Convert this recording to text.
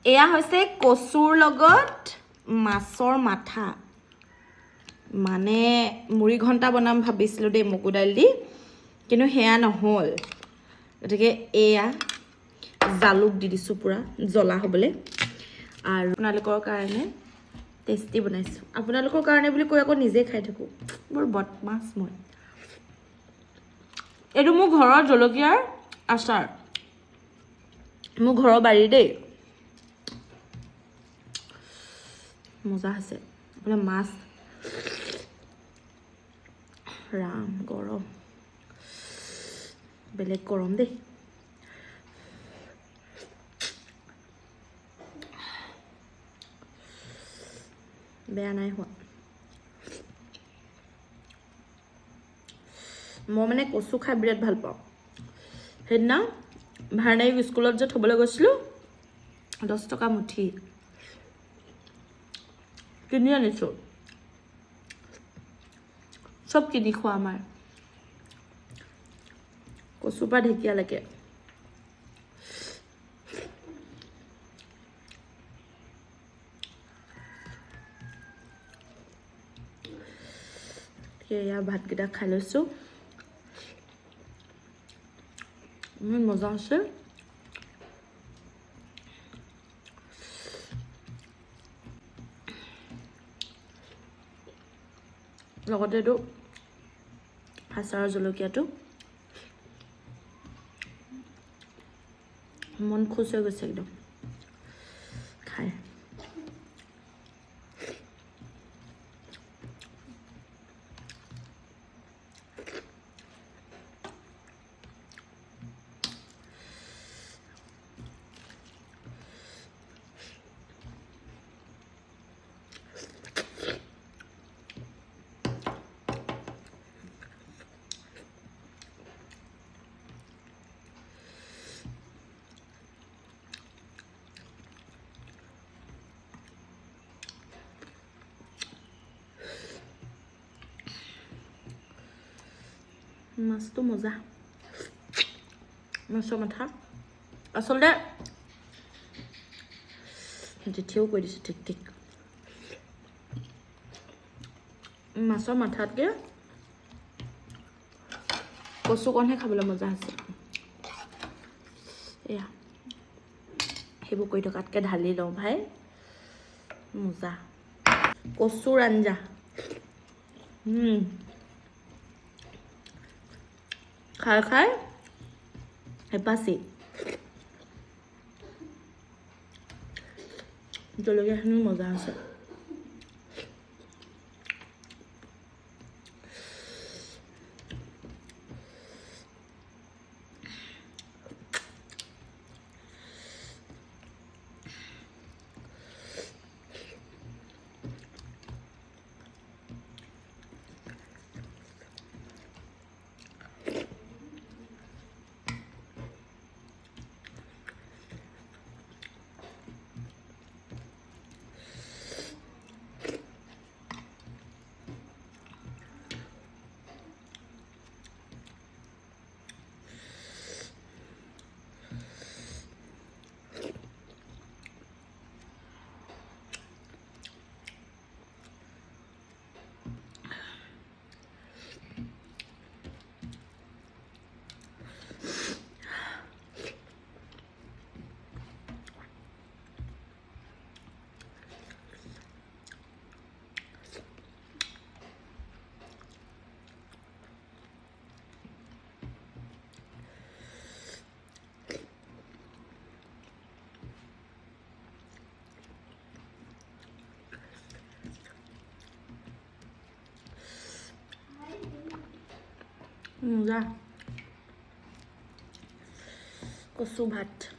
এয়া হৈছে কচুৰ লগত মাছৰ মাথা মানে মুড়ি ঘণ্টা বনাম ভাবিছিলোঁ দেই মগু দাইল দি কিন্তু সেয়া নহ'ল গতিকে এয়া জালুক দি দিছোঁ পুৰা জ্বলা হ'বলৈ আৰু আপোনালোকৰ কাৰণে টেষ্টি বনাইছোঁ আপোনালোকৰ কাৰণে বুলি কৈ আকৌ নিজে খাই থাকোঁ বৰ বদমাছ মই এইটো মোৰ ঘৰৰ জলকীয়াৰ আচাৰ মোৰ ঘৰৰ বাৰী দেই মজা আছে আপোনাৰ মাছ ৰাম গৰম বেলেগ গৰম দেই বেয়া নাই হোৱা মই মানে কচু খাই বিৰাট ভাল পাওঁ সেইদিনা ভাৰনাৰীক স্কুলত যে থ'বলৈ গৈছিলোঁ 10 টকা মুঠি কিনি আনিছোঁ চব কিনি খোৱা আমাৰ কচুৰ পৰা ঢেকীয়ালৈকে এয়া ভাতকেইটা খাই লৈছোঁ মজা আছে লগতে এইটো আচাৰৰ জলকীয়াটো মন খুচ হৈ গৈছে একদম খাই মাছটো মজা মাছৰ মাথা আচলতে জেঠিয়েও কৈ দিছে ঠিক ঠিক মাছৰ মাথাতকৈ কচুকণহে খাবলৈ মজা আছে এয়া সেইবোৰ কৰি থকাতকৈ ঢালি লওঁ ভাই মজা কচুৰ আঞ্জা খাই খাই হেপাচি জলকীয়াখিনিও মজা আছে মজা কচু ভাত